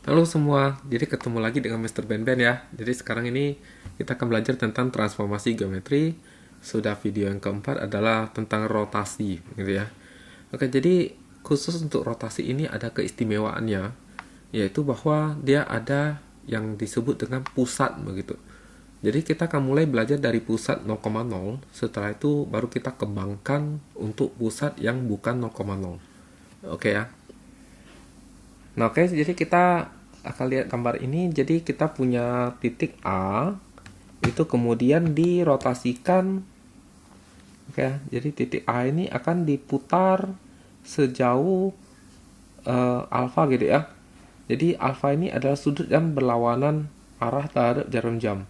Halo semua, jadi ketemu lagi dengan Mr. Ben ya. Jadi sekarang ini kita akan belajar tentang transformasi geometri. Sudah video yang keempat adalah tentang rotasi, gitu ya. Oke, jadi khusus untuk rotasi ini ada keistimewaannya, yaitu bahwa dia ada yang disebut dengan pusat begitu. Jadi kita akan mulai belajar dari pusat 0,0, setelah itu baru kita kembangkan untuk pusat yang bukan 0,0. Oke ya. Nah, oke, jadi kita akan lihat gambar ini. Jadi kita punya titik A, itu kemudian dirotasikan. Oke, jadi titik A ini akan diputar sejauh alfa gitu ya. Jadi alfa ini adalah sudut yang berlawanan arah terhadap jarum jam.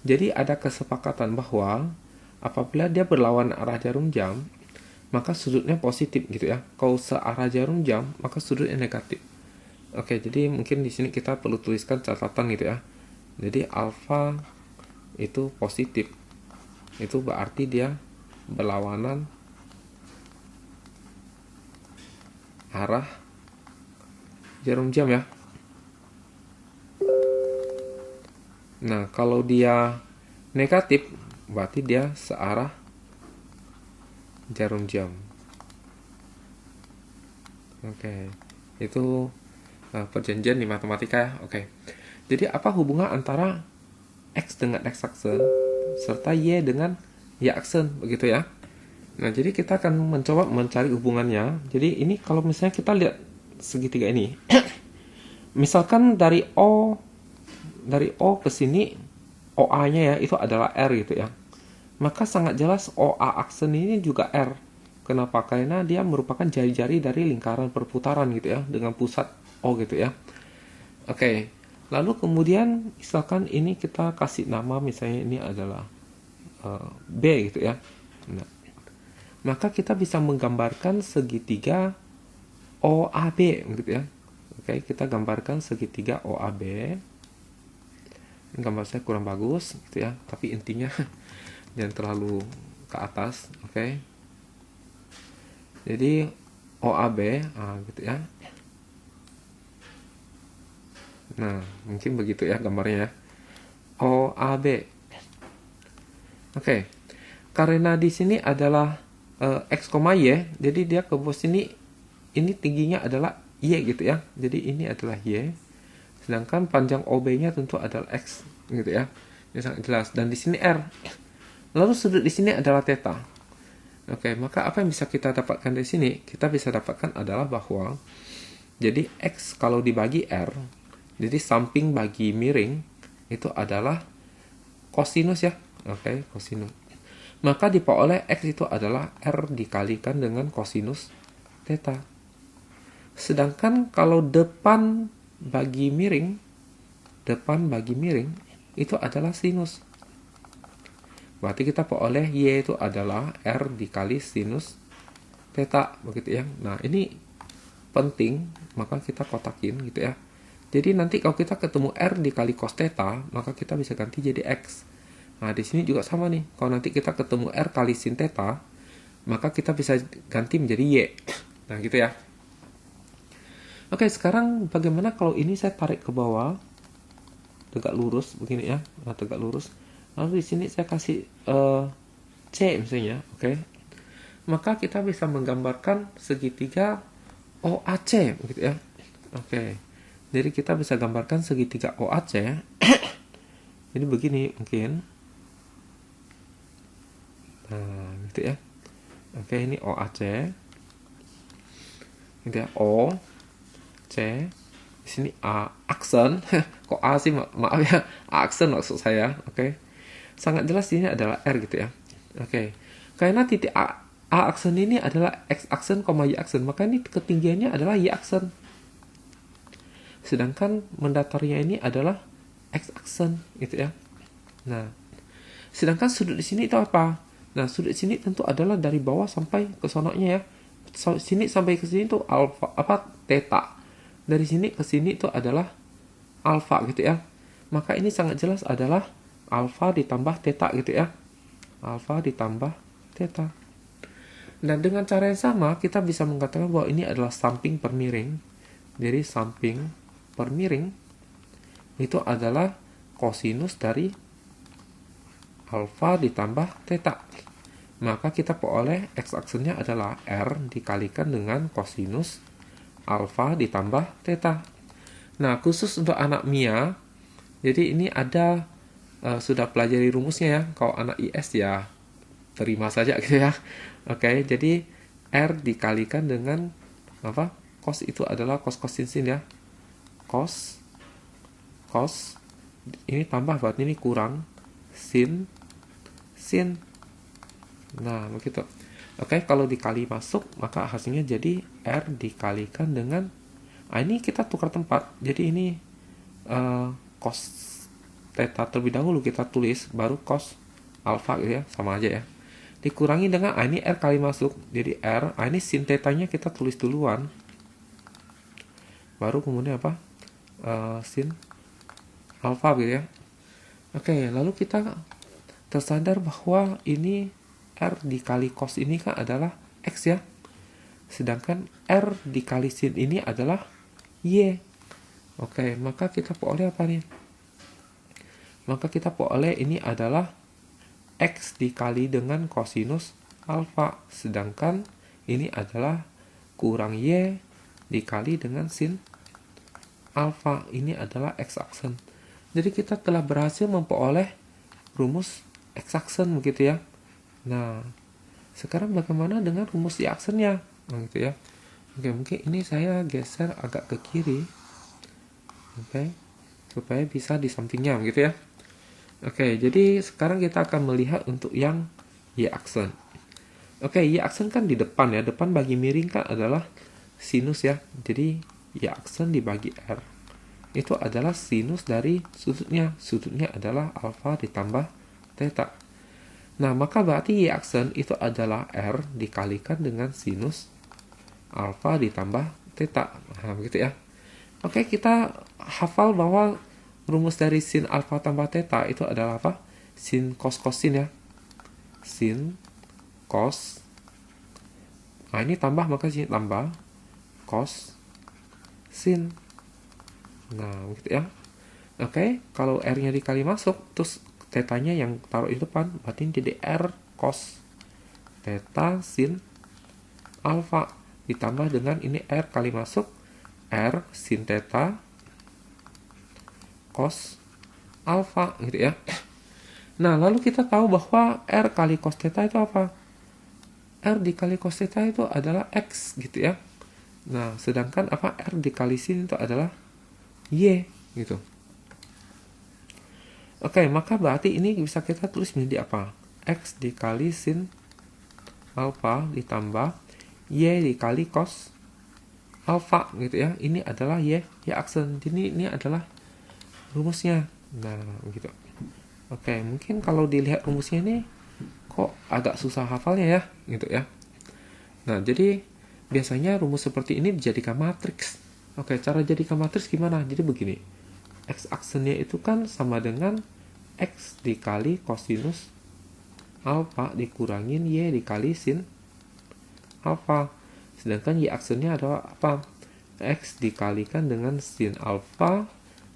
Jadi ada kesepakatan bahwa apabila dia berlawan arah jarum jam, maka sudutnya positif gitu ya. Kalau searah jarum jam, maka sudutnya negatif. Oke, jadi mungkin di sini kita perlu tuliskan catatan gitu ya. Jadi alfa itu positif. Itu berarti dia berlawanan arah jarum jam ya. Nah, kalau dia negatif, berarti dia searah jarum jam. Oke, itu perjanjian di matematika ya. Oke. Jadi apa hubungan antara X dengan X aksen serta Y dengan Y aksen begitu ya. Nah, jadi kita akan mencoba mencari hubungannya. Jadi ini kalau misalnya kita lihat segitiga ini. Misalkan dari O ke sini OA-nya ya itu adalah R gitu ya. Maka sangat jelas OA aksen ini juga R. Kenapa? Karena dia merupakan jari-jari dari lingkaran perputaran gitu ya dengan pusat O gitu ya. Oke. Lalu kemudian misalkan ini kita kasih nama misalnya ini adalah B gitu ya. Nah, maka kita bisa menggambarkan segitiga OAB gitu ya. Oke, kita gambarkan segitiga OAB. Gambar saya kurang bagus gitu ya, tapi intinya jangan terlalu ke atas, oke. Jadi OAB gitu ya. Nah, mungkin begitu ya gambarnya ya. OAB. Oke. Karena di sini adalah X, Y, jadi dia ke bawah sini ini tingginya adalah Y gitu ya. Jadi ini adalah Y. Sedangkan panjang OB-nya tentu adalah X gitu ya. Ini sangat jelas dan di sini R. Lalu sudut di sini adalah theta. Oke, maka apa yang bisa kita dapatkan dari sini? Kita bisa dapatkan adalah bahwa jadi X kalau dibagi R, jadi samping bagi miring itu adalah kosinus ya. Oke, kosinus. Maka diperoleh X itu adalah R dikalikan dengan kosinus theta. Sedangkan kalau depan bagi miring itu adalah sinus. Berarti kita peroleh Y itu adalah R dikali sinus theta begitu ya. Nah, ini penting, maka kita kotakin gitu ya. Jadi nanti kalau kita ketemu R dikali cos theta, maka kita bisa ganti jadi X. Nah, di sini juga sama nih. Kalau nanti kita ketemu R kali sin theta, maka kita bisa ganti menjadi Y. Nah, gitu ya. Oke, sekarang bagaimana kalau ini saya tarik ke bawah, tegak lurus begini ya, tegak lurus. Lalu di sini saya kasih C misalnya, oke. Maka kita bisa menggambarkan segitiga OAC, gitu ya. Oke. Jadi kita bisa gambarkan segitiga OAC. Jadi begini mungkin. Nah, gitu ya. Oke, ini OAC. Gitu ya, O, C, di sini A aksen. Kok A sih? Maaf ya, A aksen maksud saya. Oke. Sangat jelas ini adalah R gitu ya. Oke. Karena titik A aksen ini adalah X aksen, Y aksen, maka ini ketinggiannya adalah Y aksen. Sedangkan mendatarnya ini adalah X aksen gitu ya. Nah, sedangkan sudut di sini itu apa? Nah, sudut di sini tentu adalah dari bawah sampai ke sononya ya. Sini sampai ke sini itu alfa theta. Dari sini ke sini itu adalah alfa gitu ya. Maka ini sangat jelas adalah alfa ditambah theta gitu ya. Alfa ditambah theta. Dan dengan cara yang sama kita bisa mengatakan bahwa ini adalah samping per miring. Jadi samping per miring itu adalah kosinus dari alfa ditambah theta. Maka kita peroleh x-aksennya adalah R dikalikan dengan kosinus alfa ditambah theta. Nah, khusus untuk anak MIA, jadi ini ada sudah pelajari rumusnya ya. Kalau anak IS ya terima saja gitu ya. Oke, jadi R dikalikan dengan apa? Cos itu adalah cos sin ya. Cos ini tambah berarti ini kurang sin. Nah, begitu. Oke, kalau dikali masuk, maka hasilnya jadi R dikalikan dengan ini kita tukar tempat. Jadi ini cos theta terlebih dahulu kita tulis, baru cos alfa gitu ya, sama aja ya. Dikurangi dengan ini R kali masuk. Jadi R, ini sin theta-nya kita tulis duluan. Baru kemudian apa? Sin alfa gitu ya. Oke, lalu kita tersadar bahwa ini R dikali cos ini kan adalah X ya. Sedangkan R dikali sin ini adalah Y. Oke, maka kita peroleh apa nih? Maka kita peroleh ini adalah X dikali dengan kosinus alfa. Sedangkan ini adalah kurang Y dikali dengan sin alfa. Ini adalah X-aksen. Jadi kita telah berhasil memperoleh rumus X-aksen begitu ya. Nah, sekarang bagaimana dengan rumus Y-aksennya? Nah, gitu ya. Oke, mungkin ini saya geser agak ke kiri. Oke, supaya bisa di sampingnya gitu ya. Oke, jadi sekarang kita akan melihat untuk yang Y-aksen. Oke, Y-aksen kan di depan ya. Depan bagi miring kan adalah sinus ya. Jadi Y-aksen dibagi R itu adalah sinus dari sudutnya. Sudutnya adalah alfa ditambah theta. Nah, maka berarti Y-aksen itu adalah R dikalikan dengan sinus alfa ditambah theta. Nah, begitu ya. Oke, kita hafal bahwa rumus dari sin alfa tambah theta itu adalah apa? Sin cos sin ya. Sin cos. Nah, ini tambah maka sini tambah cos sin. Nah, begitu ya. Oke, kalau R-nya dikali masuk, terus theta-nya yang taruh di depan, berarti jadi R cos theta sin alfa ditambah dengan ini R kali masuk R sin theta cos alfa gitu ya. Nah, lalu kita tahu bahwa R kali cos theta itu apa? R dikali cos theta itu adalah X gitu ya. Nah, sedangkan apa? R dikali sin itu adalah Y gitu. Oke, maka berarti ini bisa kita tulis menjadi apa? X dikali sin alfa ditambah Y dikali cos alfa gitu ya. Ini adalah Y-aksen. Jadi ini adalah rumusnya. Nah, gitu. Oke, mungkin kalau dilihat rumusnya ini kok agak susah hafalnya ya, gitu ya. Nah, jadi biasanya rumus seperti ini dijadikan matriks. Oke, cara jadikan matriks gimana? Jadi begini. X-aksennya itu kan sama dengan X dikali kosinus alfa dikurangin Y dikali sin alfa. Sedangkan Y-aksennya adalah apa? X dikalikan dengan sin alfa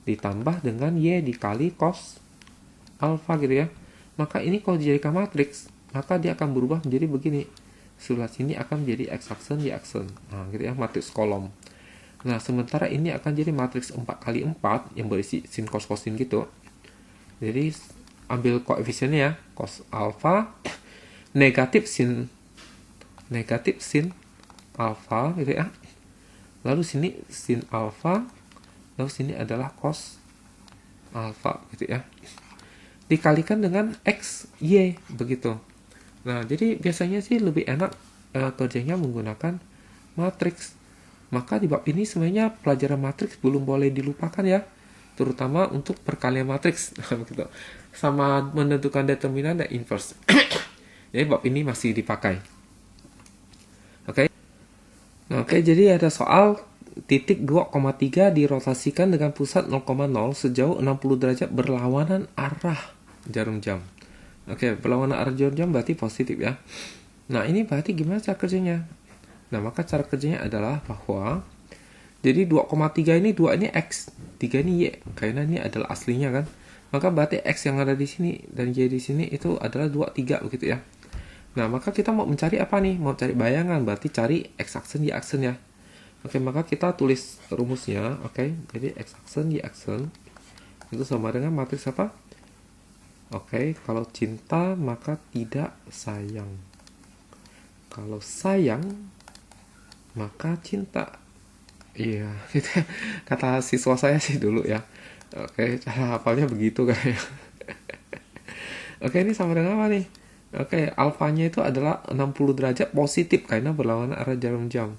ditambah dengan Y dikali cos alfa gitu ya. Maka ini kalau dijadikan matriks, maka dia akan berubah menjadi begini. Sebelah sini akan menjadi X-aksen, Y-aksen. Nah, gitu ya, matriks kolom. Nah, sementara ini akan jadi matriks 4x4 yang berisi sin cos sin gitu. Jadi ambil koefisiennya ya, cos alfa negatif sin alfa gitu ya. Lalu sini sin alfa, lalu sini adalah cos alfa gitu ya. Dikalikan dengan X, Y begitu. Nah, jadi biasanya sih lebih enak kerjanya menggunakan matriks. Maka di bab ini sebenarnya pelajaran matriks belum boleh dilupakan ya, terutama untuk perkalian matriks. Gitu. Sama menentukan determinan dan inverse. Jadi bab ini masih dipakai. Oke. Nah, jadi ada soal titik 2,3 dirotasikan dengan pusat 0,0 sejauh 60 derajat berlawanan arah jarum jam. Oke, berlawanan arah jarum jam berarti positif ya. Nah, ini berarti gimana cara kerjanya? Nah, maka cara kerjanya adalah bahwa Jadi 2,3 ini 2 ini X, 3 ini Y. Karena ini adalah aslinya kan. Maka berarti X yang ada di sini dan Y di sini itu adalah 2, 3 begitu ya. Nah, maka kita mau mencari apa nih? Mau cari bayangan, berarti cari X aksen, Y aksen ya. Oke, maka kita tulis rumusnya. Oke, jadi X aksen, Y aksen itu sama dengan matriks apa? Oke, kalau cinta maka tidak sayang. Kalau sayang maka cinta. Iya, gitu. Kata siswa saya sih dulu ya. Oke, cara hafalnya begitu kayak. Oke, ini sama dengan apa nih? Oke, alfanya itu adalah 60 derajat positif karena berlawanan arah jarum jam.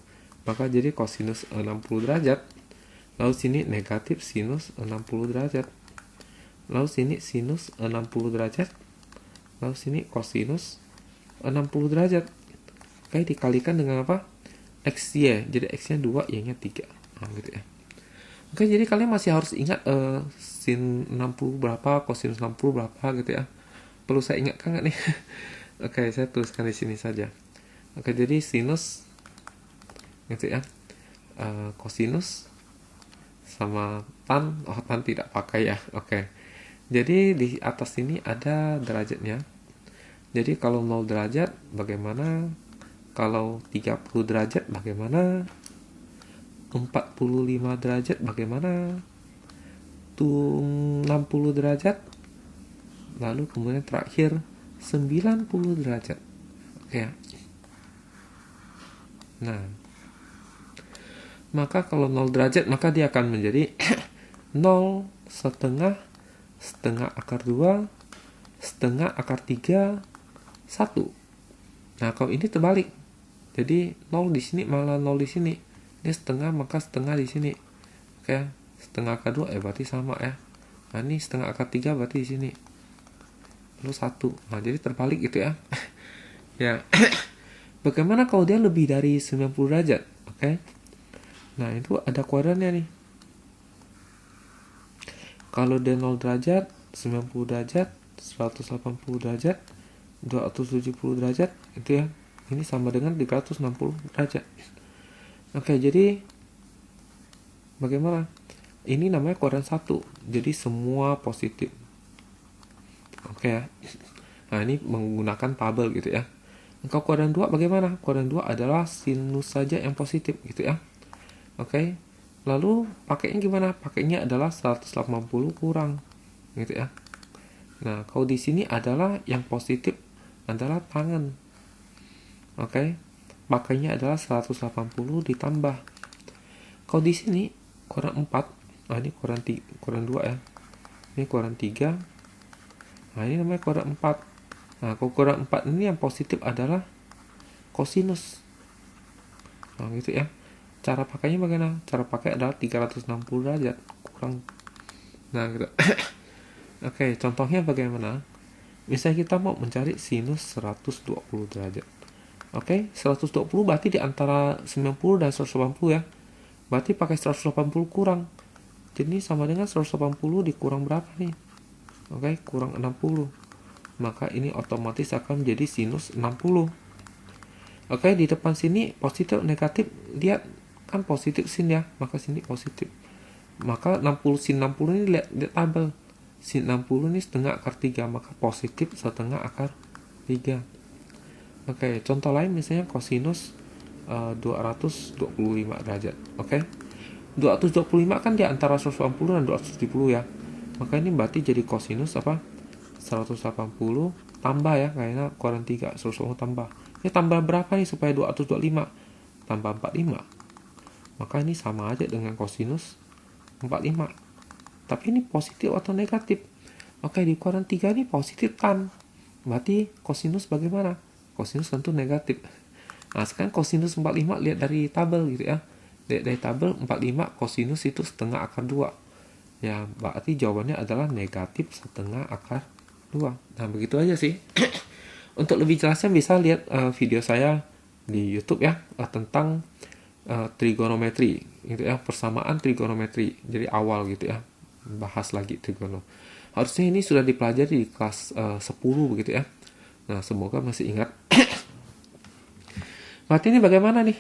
Maka jadi kosinus 60 derajat. Lalu sini negatif sinus 60 derajat. Lalu sini sinus 60 derajat. Lalu sini kosinus 60 derajat. Oke, dikalikan dengan apa? XY. Jadi X-nya 2, Y-nya 3. Nah, gitu ya. Oke, jadi kalian masih harus ingat sin 60 berapa, kosinus 60 berapa gitu ya. Perlu saya ingatkan nggak nih? Oke, saya tuliskan di sini saja. Oke, jadi sinus gitu ya. Kosinus sama tan, tan tidak pakai ya. Oke. Jadi di atas ini ada derajatnya. Jadi kalau 0 derajat bagaimana? Kalau 30 derajat bagaimana? 45 derajat bagaimana? 60 derajat. Lalu kemudian terakhir 90 derajat. Oke ya. Nah, maka kalau 0 derajat maka dia akan menjadi 0 setengah akar 2 setengah akar 3 1. Nah, kalau ini terbalik. Jadi 0 di sini malah 0 di sini. Ini setengah maka setengah di sini. Oke, setengah akar 2 berarti sama ya. Nah, ini setengah akar 3 berarti di sini. Lalu 1. Nah, jadi terbalik gitu ya. Ya. Bagaimana kalau dia lebih dari 90 derajat? Oke. Nah, itu ada kuadrannya nih. Kalau dia 0 derajat, 90 derajat, 180 derajat, 270 derajat, itu ya. Ini sama dengan 360 derajat. Oke, jadi bagaimana? Ini namanya kuadran 1. Jadi semua positif. Oke ya. Nah, ini menggunakan tabel gitu ya. Kalau kuadran 2 bagaimana? Kuadran 2 adalah sinus saja yang positif gitu ya. Oke. Lalu pakainya gimana? Pakainya adalah 180 kurang gitu ya. Nah, kalau di sini adalah yang positif adalah tangan. Oke. Pakainya adalah 180 ditambah. Kalau di sini kuadran 4, nah ini kuadran 2 ya. Ini kuadran 3. Nah, ini namanya kuadran 4. Nah, kalau kuadran 4 ini yang positif adalah kosinus. Nah, gitu ya. Cara pakainya bagaimana? Cara pakai adalah 360 derajat kurang. Nah, gitu. Oke, contohnya bagaimana? Misalnya kita mau mencari sinus 120 derajat. Oke, 120 berarti di antara 90 dan 180 ya. Berarti pakai 180 kurang. Jadi sama dengan 180 dikurang berapa nih? Oke, kurang 60. Maka ini otomatis akan menjadi sinus 60. Oke, di depan sini positif negatif. Lihat kan positif sin ya, maka sini positif. Maka 60 sin 60 ini lihat tabel. Sin 60 ini setengah akar 3, maka positif setengah akar 3. Oke, contoh lain misalnya kosinus 225 derajat. Oke. 225 kan di antara 180 dan 270 ya. Maka ini berarti jadi kosinus apa? 180 tambah ya, kayaknya kuadran 3, 180 tambah. Ini tambah berapa nih supaya 225? Tambah 45. Maka ini sama aja dengan kosinus 45. Tapi ini positif atau negatif? Oke, di kuadran 3 ini positif kan. Berarti kosinus bagaimana? Kosinus tentu negatif. Nah, sekarang kosinus 45 lihat dari tabel gitu ya. Lihat dari tabel 45 kosinus itu setengah akar 2. Ya, berarti jawabannya adalah negatif setengah akar 2. Nah, begitu aja sih. Untuk lebih jelasnya bisa lihat video saya di YouTube ya, tentang trigonometri gitu ya, persamaan trigonometri. Jadi awal gitu ya, bahas lagi trigonometri. Harusnya ini sudah dipelajari di kelas 10 begitu ya. Nah, semoga masih ingat. Berarti ini bagaimana nih?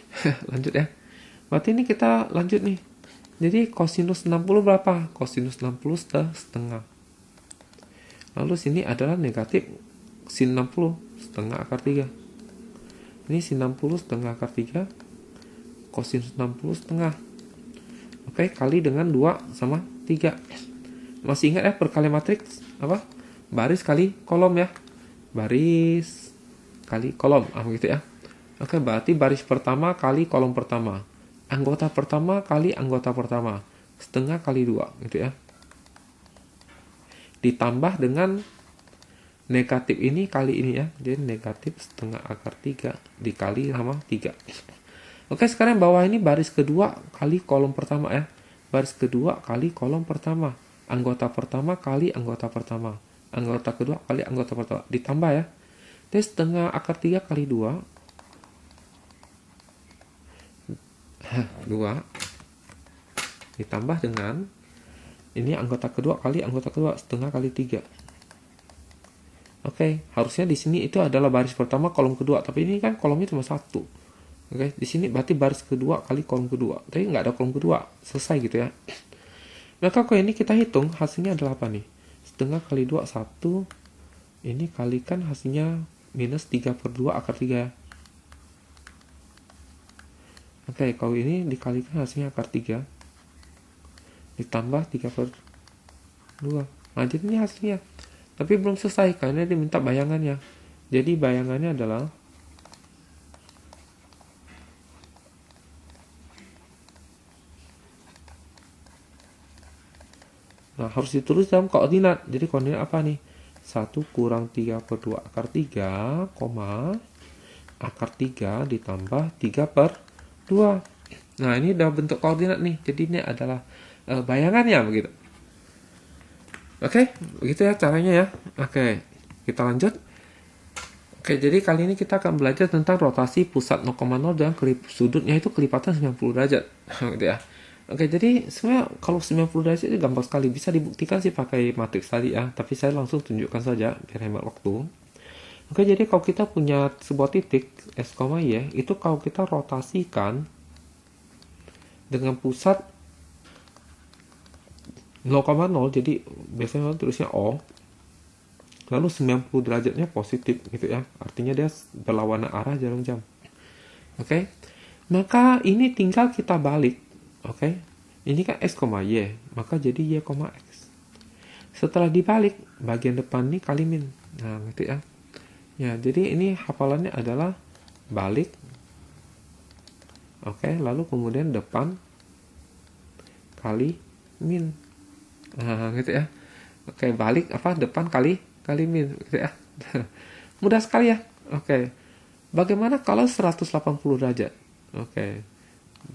Lanjut ya. Berarti ini kita lanjut nih. Jadi kosinus 60 berapa? Kosinus 60 setengah. Lalu sini adalah negatif sin 60 setengah akar 3. Ini sin 60 setengah akar 3, kosinus 60 setengah. Oke, kali dengan 2 sama 3. Masih ingat ya perkalian matriks apa? Baris kali kolom ya. Baris kali kolom, gitu ya. Oke, berarti baris pertama kali kolom pertama. Anggota pertama kali anggota pertama. Setengah kali 2, gitu ya. Ditambah dengan negatif ini kali ini ya. Jadi negatif setengah akar 3 dikali sama 3. Oke, sekarang bawah ini baris kedua kali kolom pertama ya. Baris kedua kali kolom pertama. Anggota pertama kali anggota pertama. Anggota kedua kali anggota pertama. Ditambah ya. Jadi setengah akar 3 kali 2. 2 ditambah dengan ini anggota kedua kali anggota kedua setengah kali 3. Oke, harusnya di sini itu adalah baris pertama kolom kedua, tapi ini kan kolomnya cuma 1. Oke, di sini berarti baris kedua kali kolom kedua. Tapi nggak ada kolom kedua, selesai gitu ya. Maka kalau ini kita hitung hasilnya adalah apa nih? Setengah kali 2 1. Ini kalikan hasilnya minus 3/2 akar 3 ya. Oke, kalau ini dikalikan hasilnya akar 3 ditambah 3/2. Nah, jadi ini hasilnya. Tapi belum selesai karena dia minta bayangannya. Jadi bayangannya adalah harus ditulis dalam koordinat. Jadi koordinat apa nih? 1 kurang 3/2 akar 3, akar 3 ditambah 3/2. Nah, ini udah bentuk koordinat nih. Jadi ini adalah bayangannya begitu. Oke, begitu ya caranya ya. Oke, kita lanjut. Oke, jadi kali ini kita akan belajar tentang rotasi pusat 0,0 dan sudutnya itu kelipatan 90 derajat. Gitu ya. Oke, jadi sebenarnya kalau 90 derajat itu gampang sekali. Bisa dibuktikan sih pakai matriks tadi ya. Tapi saya langsung tunjukkan saja biar hemat waktu. Oke, jadi kalau kita punya sebuah titik S, Y, itu kalau kita rotasikan dengan pusat 0,0, jadi biasanya tulisnya O, lalu 90 derajatnya positif gitu ya, artinya dia berlawanan arah jarum jam. Oke, maka ini tinggal kita balik. Oke, ini kan X, Y, maka jadi Y, X. Setelah dibalik, bagian depan ini kali min. Nah, gitu ya. Ya, jadi ini hafalannya adalah balik. Oke, lalu kemudian depan kali min. Nah, gitu ya. Oke, balik apa? Depan kali min, gitu ya. Mudah sekali ya. Oke. Bagaimana kalau 180 derajat? Oke.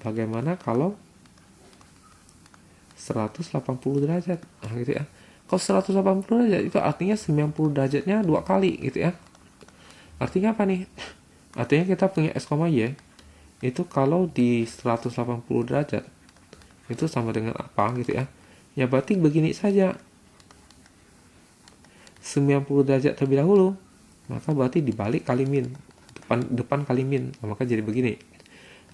Bagaimana kalau 180 derajat? Nah, gitu ya. Kalau 180 derajat itu artinya 90 derajatnya 2 kali, gitu ya. Artinya apa nih? Artinya kita punya S, Y itu kalau di 180 derajat itu sama dengan apa, gitu ya. Ya berarti begini saja, 90 derajat terlebih dahulu, maka berarti dibalik kali min, depan kali min, maka jadi begini.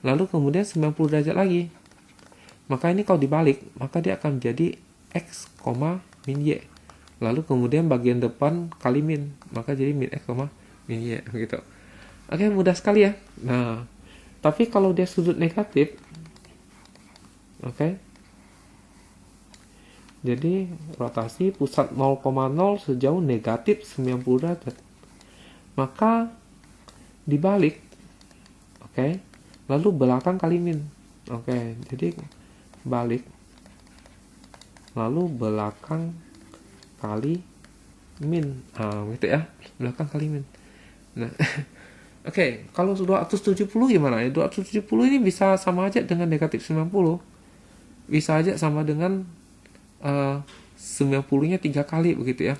Lalu kemudian 90 derajat lagi, maka ini kalau dibalik, maka dia akan jadi X, min Y. Lalu kemudian bagian depan kali min, maka jadi min X, min Y, gitu. Oke, mudah sekali ya. Nah, tapi kalau dia sudut negatif, oke, jadi rotasi pusat 0,0 sejauh negatif 90 derajat. Maka dibalik. Oke. Lalu belakang kali min. Oke, jadi balik. Lalu belakang kali min. Nah, gitu ya. Belakang kali min. Nah, oke, kalau 270 gimana ya? 270 ini bisa sama aja dengan negatif 90. Bisa aja sama dengan 90-nya 3 kali begitu ya.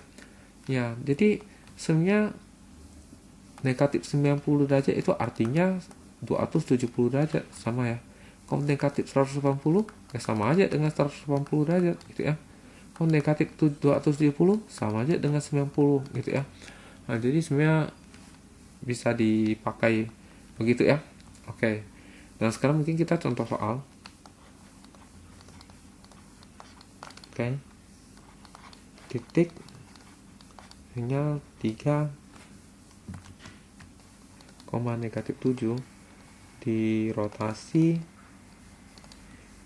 Ya, jadi sebenarnya negatif 90 derajat itu artinya 270 derajat sama ya. Kalau negatif 180 ya sama aja dengan 180 derajat gitu ya. Kalau negatif 270 sama aja dengan 90 gitu ya. Nah, jadi sebenarnya bisa dipakai begitu ya. Oke. Dan sekarang mungkin kita contoh soal. Oke. Titik sinyal 3, -7 dirotasi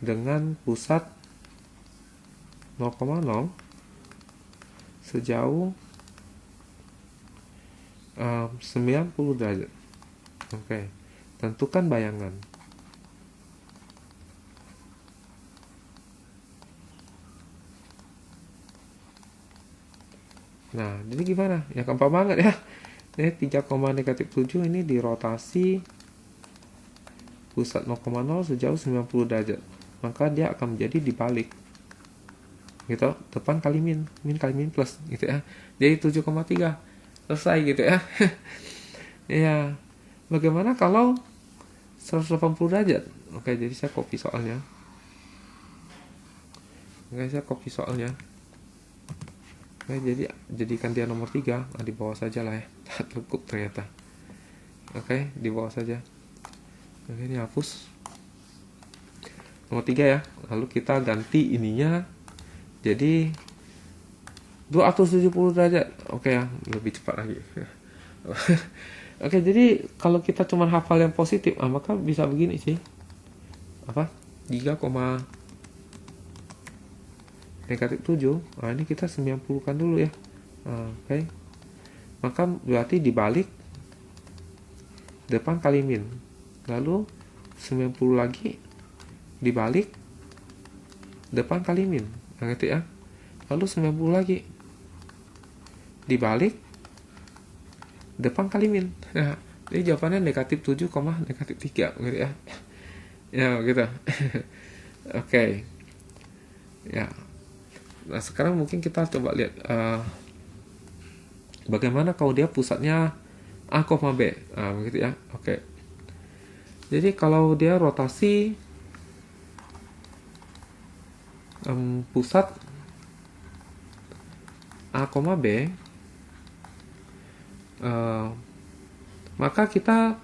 dengan pusat 0,0 sejauh 90 derajat. Oke. Tentukan bayangan. Nah, jadi gimana? Ya gampang banget ya. Ini 3,-7 ini dirotasi pusat 0,0 sejauh 90 derajat. Maka dia akan menjadi dibalik. Gitu, depan kali min kali min plus gitu ya. Jadi 7,3. Selesai gitu ya. Ya. Bagaimana kalau 180 derajat? Oke, jadi saya copy soalnya. Oke, jadi jadikan dia nomor 3. Nah, di bawah saja lah ya. Cukup ternyata. Oke, di bawah saja. Oke, ini hapus. Nomor 3 ya. Lalu kita ganti ininya jadi 270 derajat. Oke ya, lebih cepat lagi. Oke, jadi kalau kita cuma hafal yang positif, maka bisa begini sih. 3, -7. Nah, ini kita 90 kan dulu ya. Oke. Maka berarti dibalik depan kali min. Lalu 90 lagi dibalik depan kali min. Nah, gitu ya. Lalu 90 lagi dibalik depan kali min. Nah, jadi jawabannya -7, -3 gitu ya. Ya, gitu. Oke. Ya. Nah, sekarang mungkin kita coba lihat bagaimana kalau dia pusatnya A, B. Nah, begitu ya. Oke. Jadi kalau dia rotasi pusat A, B, maka kita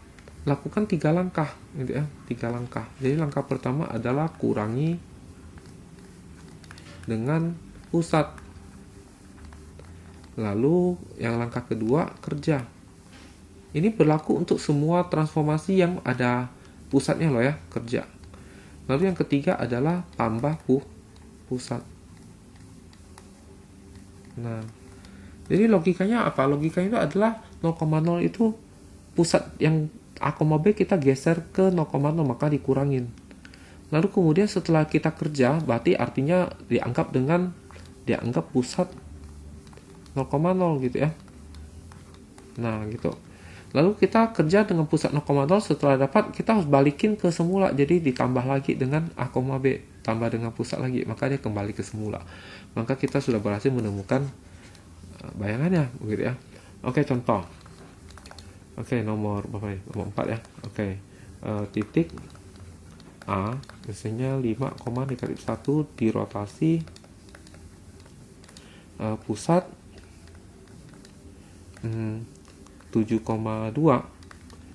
lakukan 3 langkah gitu ya. 3 langkah. Jadi langkah pertama adalah kurangi dengan pusat. Lalu yang langkah kedua kerja. Ini berlaku untuk semua transformasi yang ada pusatnya loh ya, kerja. Lalu yang ketiga adalah tambah pusat. Nah, jadi logikanya apa? Logikanya itu adalah 0,0 itu pusat yang A, B kita geser ke 0,0 maka dikurangin. Lalu kemudian setelah kita kerja, berarti artinya dianggap pusat 0,0 gitu ya. Nah, gitu. Lalu kita kerja dengan pusat 0,0, setelah dapat kita harus balikin ke semula. Jadi ditambah lagi dengan A, B, tambah dengan pusat lagi, maka dia kembali ke semula. Maka kita sudah berhasil menemukan bayangannya, begitu ya. Oke, contoh. Oke, nomor berapa ini? Nomor 4 ya. Oke. Titik A, misalnya 5,-1 dirotasi pusat 7,2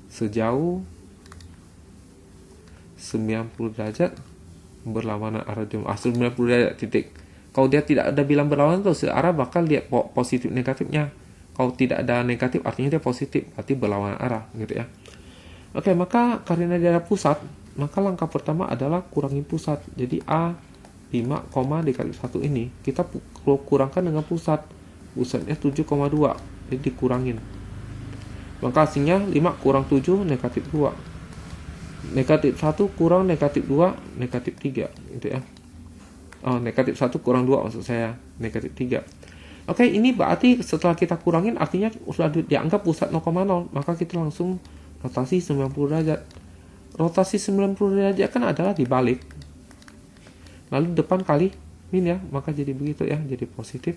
sejauh 90 derajat berlawanan arah jam 90 derajat titik. Kalau dia tidak ada bilang berlawanan tuh searah, bakal lihat positif negatifnya. Kalau tidak ada negatif artinya dia positif, berarti berlawanan arah gitu ya. Oke, maka karena dia ada pusat, maka langkah pertama adalah kurangi pusat. Jadi A 5, dikali 1 ini kita kurangkan dengan pusatnya 7,2, jadi dikurangin, maka hasilnya 5 kurang 7 -2, -1 kurang -2 -3 gitu ya. -1 kurang 2 maksud saya, -3. Oke, ini berarti setelah kita kurangin artinya sudah dianggap pusat 0,0, maka kita langsung rotasi 90 derajat. Rotasi 90 derajat kan adalah dibalik, lalu depan kali min ya, maka jadi begitu ya, jadi positif.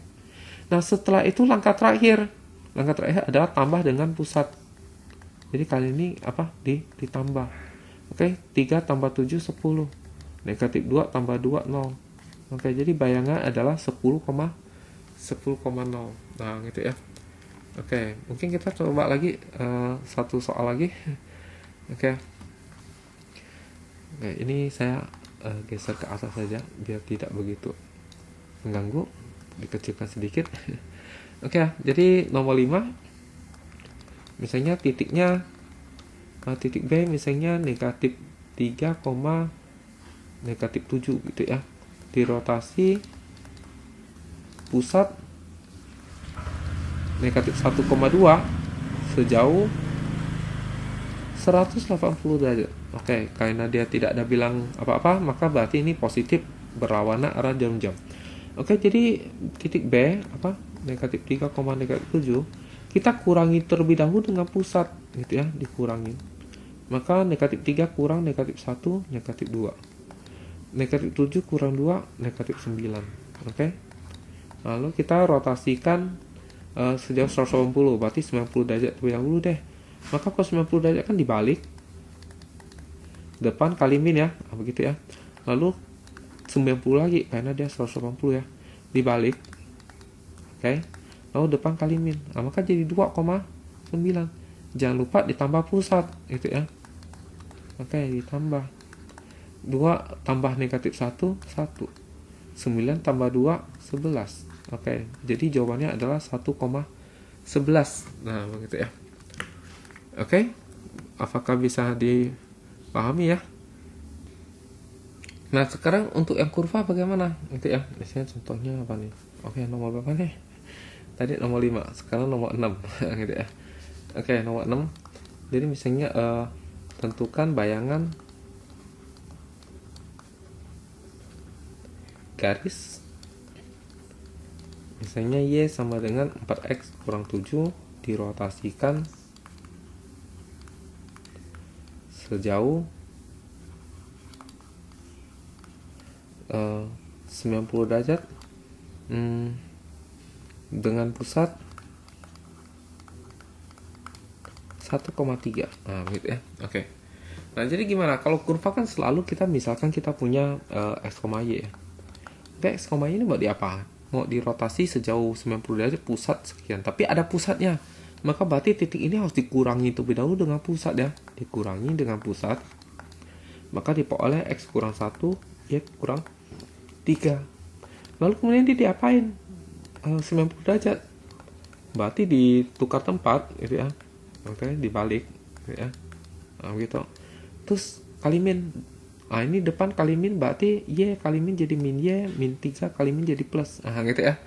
Nah, setelah itu langkah terakhir adalah tambah dengan pusat. Jadi kali ini ditambah. Oke, 3 tambah 7 10, -2 tambah 2 0. Oke, jadi bayangan adalah 10,0. Nah, gitu ya. Oke, mungkin kita coba lagi satu soal lagi. Oke, ini saya geser ke atas saja biar tidak begitu mengganggu, dikecilkan sedikit. Oke ya, jadi nomor 5 misalnya titiknya titik B misalnya negatif 3, negatif 7 gitu ya, dirotasi pusat negatif 1,2 sejauh 180 derajat. Oke, karena dia tidak ada bilang apa-apa, maka berarti ini positif berlawanan arah jarum jam. Oke, jadi titik B negatif 3, negatif 7 kita kurangi terlebih dahulu dengan pusat gitu ya, dikurangi. Maka negatif 3 kurang negatif 1, negatif 2. Negatif 7 kurang 2, negatif 9. Oke. Lalu kita rotasikan sejauh 180, berarti 90 derajat terlebih dahulu deh. Maka kalau 90 derajat kan dibalik, depan kali min ya, begitu ya. Lalu 90 lagi karena dia 180 ya, dibalik. Oke. Lalu depan kali min, maka jadi 2,9. Jangan lupa ditambah pusat gitu ya. Oke, ditambah 2 tambah negatif 1, 1. 9 tambah 2, 11. Oke, jadi jawabannya adalah 1,11. Nah, begitu ya. Oke, apakah bisa dipahami ya? Nah, sekarang untuk yang kurva bagaimana? Gitu ya. Misalnya contohnya apa nih? Oke, nomor berapa nih? Tadi nomor 5, sekarang nomor 6. Gitu ya. Oke, nomor 6. Jadi misalnya tentukan bayangan garis. Misalnya Y sama dengan 4X kurang 7 dirotasikan sejauh 90 derajat dengan pusat 1,3. Nah, gitu ya. Oke. Nah, jadi gimana? Kalau kurva kan selalu kita misalkan kita punya X, Y ya. Oke, X, Y ini mau diapa? Mau dirotasi sejauh 90 derajat pusat sekian. Tapi ada pusatnya. Maka berarti titik ini harus dikurangi terlebih dahulu dengan pusat ya. Dikurangi dengan pusat. Maka diperoleh X kurang 1, Y kurang 3. Lalu kemudian dia diapain? 90 derajat. Berarti ditukar tempat gitu ya. Oke, dibalik gitu ya. Nah, gitu. Terus kali min. Nah, ini depan kali min berarti Y kali min jadi min Y, min 3 kali min jadi plus. Nah, gitu ya.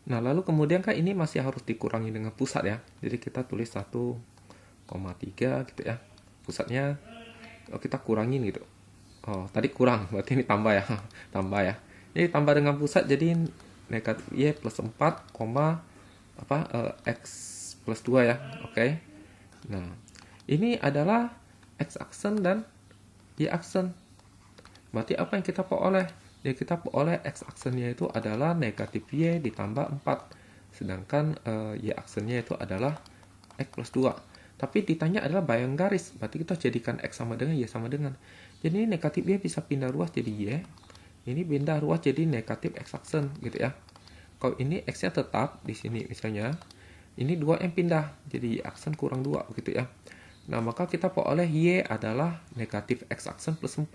Nah, lalu kemudian kan ini masih harus dikurangi dengan pusat ya. Jadi kita tulis 1,3 gitu ya. Pusatnya kita kurangin gitu. Oh, tadi kurang, berarti ini tambah ya. Tambah ya. Ini tambah dengan pusat jadi negatif Y plus 4, X plus 2 ya. Oke. Nah, ini adalah X aksen dan Y aksen. Berarti apa yang kita peroleh? Ya, kita peroleh X aksennya itu adalah negatif Y ditambah 4. Sedangkan Y aksennya itu adalah X plus 2. Tapi ditanya adalah bayang garis. Berarti kita jadikan X sama dengan Y sama dengan. Jadi negatif Y bisa pindah ruas jadi Y. Ini pindah ruas jadi negatif X aksen gitu ya. Kalau ini X-nya tetap di sini misalnya. Ini 2 yang pindah. Jadi Y aksen kurang 2 begitu ya. Nah, maka kita peroleh Y adalah negatif X aksen plus 4.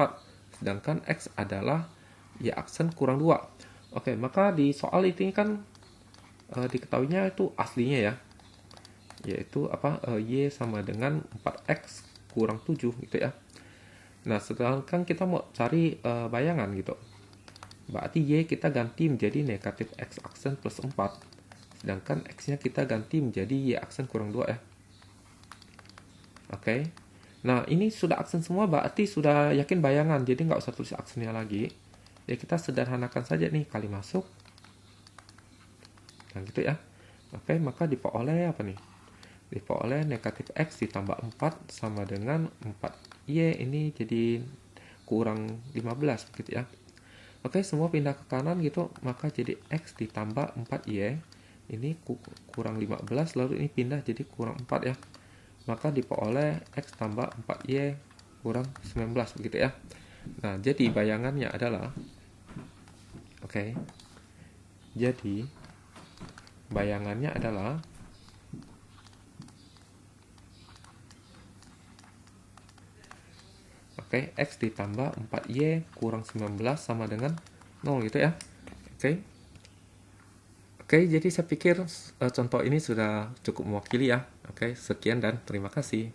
Sedangkan X adalah Y aksen kurang 2. Oke, maka di soal ini kan diketahuinya itu aslinya ya. Yaitu Y sama dengan 4X kurang 7 gitu ya. Nah, sedangkan kita mau cari bayangan gitu. Berarti Y kita ganti menjadi negatif X aksen plus 4. Sedangkan X-nya kita ganti menjadi Y aksen kurang 2 ya. Oke. Nah, ini sudah aksen semua, berarti sudah yakin bayangan. Jadi nggak usah tulis aksennya lagi. Ya, kita sederhanakan saja nih, kali masuk. Nah, gitu ya. Oke, maka diperoleh apa nih? Diperoleh negatif X ditambah 4 sama dengan 4Y. Ini jadi kurang 15 gitu ya. Oke, semua pindah ke kanan gitu. Maka jadi X ditambah 4Y. Ini kurang 15. Lalu ini pindah jadi kurang 4 ya. Maka diperoleh X tambah 4Y kurang 19 begitu ya. Nah, jadi bayangannya adalah jadi bayangannya adalah X ditambah 4Y kurang 19 sama dengan 0 gitu ya. Oke. Oke, jadi saya pikir contoh ini sudah cukup mewakili ya. Oke, sekian dan terima kasih.